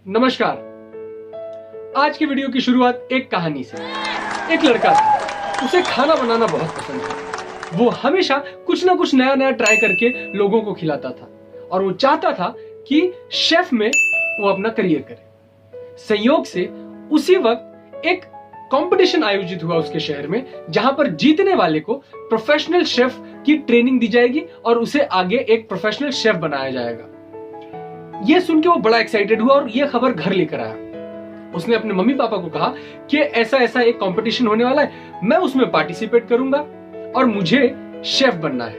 नमस्कार। आज की वीडियो की शुरुआत एक कहानी से। एक लड़का था, उसे खाना बनाना बहुत पसंद था। वो हमेशा कुछ ना कुछ नया नया ट्राई करके लोगों को खिलाता था और वो चाहता था कि शेफ में वो अपना करियर करे। संयोग से उसी वक्त एक कंपटीशन आयोजित हुआ उसके शहर में, जहां पर जीतने वाले को प्रोफेशनल शेफ की ट्रेनिंग दी जाएगी और उसे आगे एक प्रोफेशनल शेफ बनाया जाएगा। यह सुन के वो बड़ा एक्साइटेड हुआ और यह खबर घर लेकर आया। उसने अपने मम्मी पापा को कहा कि ऐसा ऐसा एक कंपटीशन होने वाला है, मैं उसमें पार्टिसिपेट करूंगा और मुझे शेफ बनना है।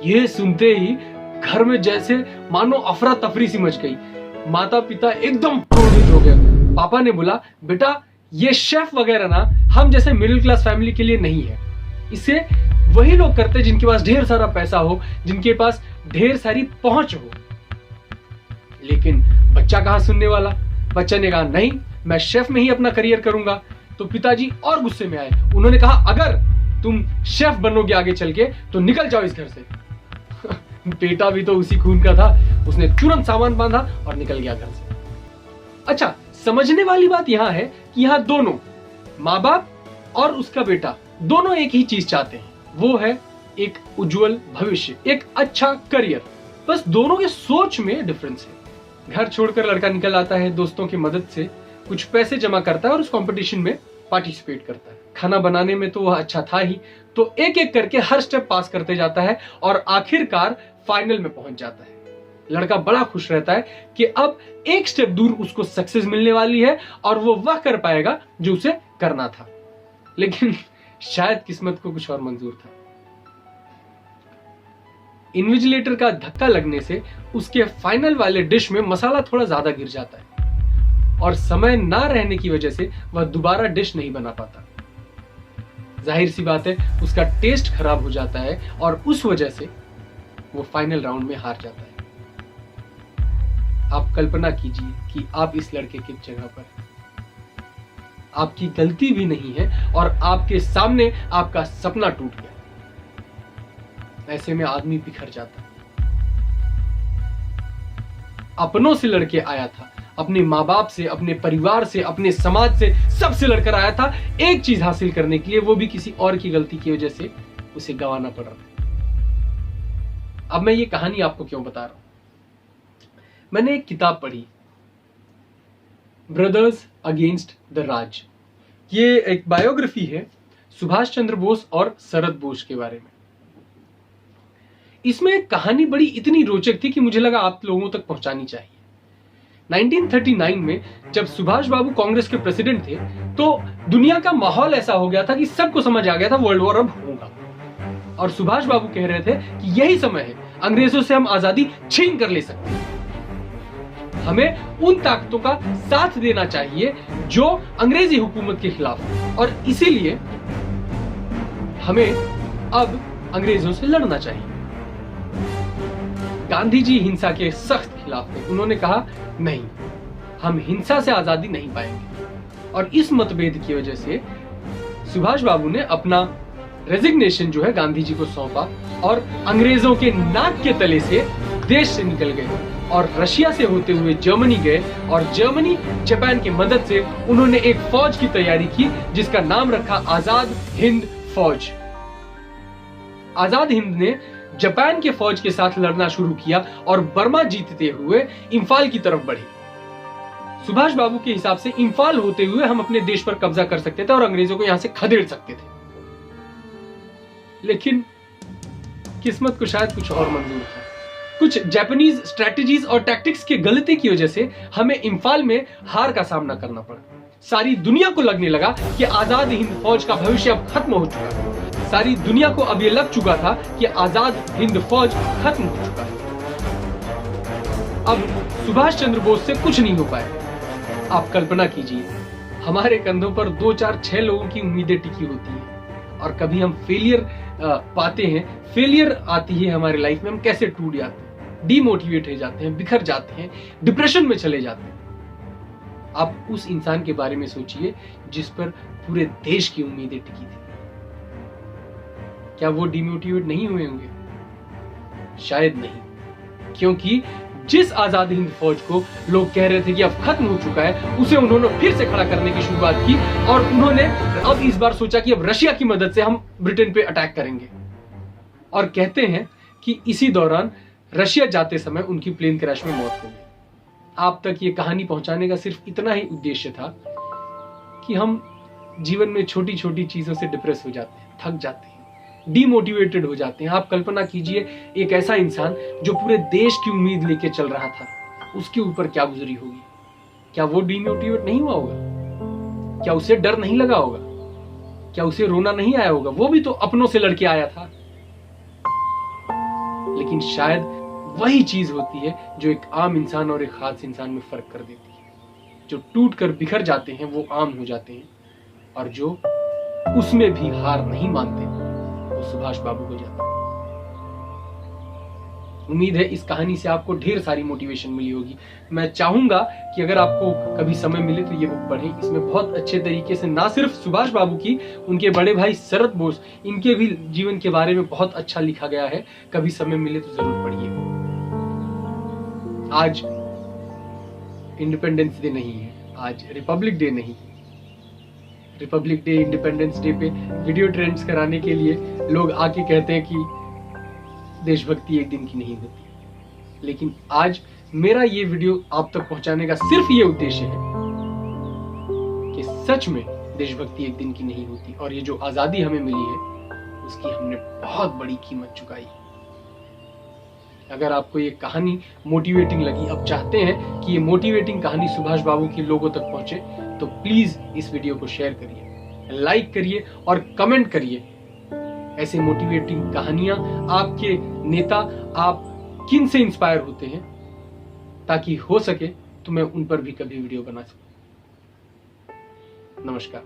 यह सुनते ही घर में जैसे मानो अफरा तफरी सी मच गई। माता पिता एकदम क्रोधित हो गए। पापा ने बोला, बेटा ये शेफ वगैरह ना हम जैसे मिडिल क्लास फैमिली के लिए नहीं है। इसे वही लोग करते जिनके पास ढेर सारा पैसा हो, जिनके पास ढेर सारी पहुंच हो। लेकिन बच्चा कहां सुनने वाला। बच्चा ने कहा, नहीं, मैं शेफ में ही अपना करियर करूंगा। तो पिताजी और गुस्से में आए। उन्होंने कहा, अगर तुम शेफ बनोगे आगे चल के तो निकल जाओ इस घर से। बेटा भी तो उसी खून का था। उसने तुरंत सामान बांधा और निकल गया घर से। अच्छा, समझने वाली बात यहां है कि यहां दोनों माँ बाप और उसका बेटा दोनों एक ही चीज चाहते हैं। वो है एक उज्जवल भविष्य, एक अच्छा करियर। बस दोनों के सोच में डिफरेंस है। घर छोड़कर लड़का निकल आता है, दोस्तों की मदद से कुछ पैसे जमा करता है और उस कंपटीशन में पार्टिसिपेट करता है। खाना बनाने में तो वह अच्छा था ही, तो एक एक करके हर स्टेप पास करते जाता है और आखिरकार फाइनल में पहुंच जाता है। लड़का बड़ा खुश रहता है कि अब एक स्टेप दूर उसको सक्सेस मिलने वाली है और वो वह कर पाएगा जो उसे करना था। लेकिन शायद किस्मत को कुछ और मंजूर था। इन्विजिलेटर का धक्का लगने से उसके फाइनल वाले डिश में मसाला थोड़ा ज्यादा गिर जाता है और समय ना रहने की वजह से वह दोबारा डिश नहीं बना पाता। जाहिर सी बात है, उसका टेस्ट खराब हो जाता है और उस वजह से वो फाइनल राउंड में हार जाता है। आप कल्पना कीजिए कि आप इस लड़के की जगह पर, आपकी गलती भी नहीं है और आपके सामने आपका सपना टूट गया। ऐसे में आदमी बिखर जाता है। अपनों से लड़के आया था, अपने माँ बाप से, अपने परिवार से, अपने समाज से, सबसे लड़कर आया था एक चीज हासिल करने के लिए। वो भी किसी और की गलती की वजह से उसे गंवाना पड़ रहा था। अब मैं ये कहानी आपको क्यों बता रहा हूं? मैंने एक किताब पढ़ी, ब्रदर्स अगेंस्ट द राज। ये एक बायोग्राफी है सुभाष चंद्र बोस और शरद बोस के बारे में। इसमें एक कहानी बड़ी इतनी रोचक थी कि मुझे लगा आप लोगों तक पहुंचानी चाहिए। 1939 में जब सुभाष बाबू कांग्रेस के प्रेसिडेंट थे तो दुनिया का माहौल ऐसा हो गया था कि सबको समझ आ गया था वर्ल्ड वॉर अब होगा। और सुभाष बाबू कह रहे थे कि यही समय है, अंग्रेजों से हम आजादी छीन कर ले सकते हैं। हमें उन ताकतों का साथ देना चाहिए जो अंग्रेजी हुकूमत के खिलाफ है और इसीलिए हमें अब अंग्रेजों से लड़ना चाहिए। गांधी जी हिंसा के सख्त खिलाफ थे। उन्होंने कहा, नहीं, हम हिंसा से आजादी नहीं पाएंगे। और इस मतभेद की वजह से सुभाष बाबू ने अपना रेजिग्नेशन जो है गांधी जी को सौंपा और अंग्रेजों के नाक के तले से देश से निकल गए और रशिया से होते हुए जर्मनी गए और जर्मनी जापान की मदद से उन्होंने एक फौज की तैयारी की जिसका नाम रखा आजाद हिंद फौज। आजाद हिंद ने जापान के फौज के साथ लड़ना शुरू किया और बर्मा जीतते हुए इंफाल की तरफ बढ़े। सुभाष बाबू के हिसाब से इंफाल होते हुए हम अपने देश पर कब्जा कर सकते थे और अंग्रेजों को यहां से खदेड़ सकते थे। लेकिन किस्मत को शायद कुछ और मंजूर था। कुछ जापानीज स्ट्रेटजीज और टैक्टिक्स की गलती की वजह से हमें इंफाल में हार का सामना करना पड़ा। सारी दुनिया को लगने लगा कि आजाद हिंद फौज का भविष्य अब खत्म हो चुका है। सारी दुनिया को अब यह लग चुका था कि आजाद हिंद फौज खत्म हो चुका है। अब सुभाष चंद्र बोस से कुछ नहीं हो पाया। आप कल्पना कीजिए, हमारे कंधों पर 2, 4, 6 लोगों की उम्मीदें टिकी होती हैं और कभी हम फेलियर पाते हैं, फेलियर आती है हमारे लाइफ में, हम कैसे टूट जाते हैं, डीमोटिवेट हो जाते हैं, बिखर जाते हैं, डिप्रेशन में चले जाते हैं। आप उस इंसान के बारे में सोचिए जिस पर पूरे देश की उम्मीदें टिकी थी। क्या वो डिमोटिवेट नहीं हुए होंगे? शायद नहीं, क्योंकि जिस आजाद हिंद फौज को लोग कह रहे थे कि अब खत्म हो चुका है, उसे उन्होंने फिर से खड़ा करने की शुरुआत की और उन्होंने अब इस बार सोचा कि अब रशिया की मदद से हम ब्रिटेन पे अटैक करेंगे। और कहते हैं कि इसी दौरान रशिया जाते समय उनकी प्लेन क्रैश में मौत हो गई। आप तक ये कहानी पहुंचाने का सिर्फ इतना ही उद्देश्य था कि हम जीवन में छोटी छोटी चीजों से डिप्रेस हो जाते हैं, थक जाते हैं, डीमोटिवेटेड हो जाते हैं। आप कल्पना कीजिए एक ऐसा इंसान जो पूरे देश की उम्मीद लेके चल रहा था, उसके ऊपर क्या गुजरी होगी। क्या वो डीमोटिवेट नहीं हुआ होगा? क्या उसे डर नहीं लगा होगा? क्या उसे रोना नहीं आया होगा? वो भी तो अपनों से लड़के आया था। लेकिन शायद वही चीज होती है जो एक आम इंसान और एक खास इंसान में फर्क कर देती है। जो टूट कर बिखर जाते हैं वो आम हो जाते हैं, और जो उसमें भी हार नहीं मानते वो सुभाष बाबू हो जाते हैं। उम्मीद है इस कहानी से आपको ढेर सारी मोटिवेशन मिली होगी। मैं चाहूंगा कि अगर आपको कभी समय मिले तो ये बुक पढ़ें। इसमें बहुत अच्छे तरीके से ना सिर्फ सुभाष बाबू की, उनके बड़े भाई शरद बोस, इनके भी जीवन के बारे में बहुत अच्छा लिखा गया है। कभी समय मिले तो जरूर पढ़िए। आज इंडिपेंडेंस डे नहीं है, आज रिपब्लिक डे नहीं है। रिपब्लिक डे, इंडिपेंडेंस डे पे वीडियो ट्रेंड्स कराने के लिए लोग आके कहते हैं कि देशभक्ति एक दिन की नहीं होती। लेकिन आज मेरा ये वीडियो आप तक पहुंचाने का सिर्फ ये उद्देश्य है कि सच में देशभक्ति एक दिन की नहीं होती, और ये जो आजादी हमें मिली है उसकी हमने बहुत बड़ी कीमत चुकाई। अगर आपको ये कहानी मोटिवेटिंग लगी, अब चाहते हैं कि ये मोटिवेटिंग कहानी सुभाष बाबू के लोगों तक पहुंचे, तो प्लीज इस वीडियो को शेयर करिए, लाइक करिए और कमेंट करिए। ऐसे मोटिवेटिंग कहानियां आपके नेता, आप किन से इंस्पायर होते हैं, ताकि हो सके तो मैं उन पर भी कभी वीडियो बना सकूं। नमस्कार।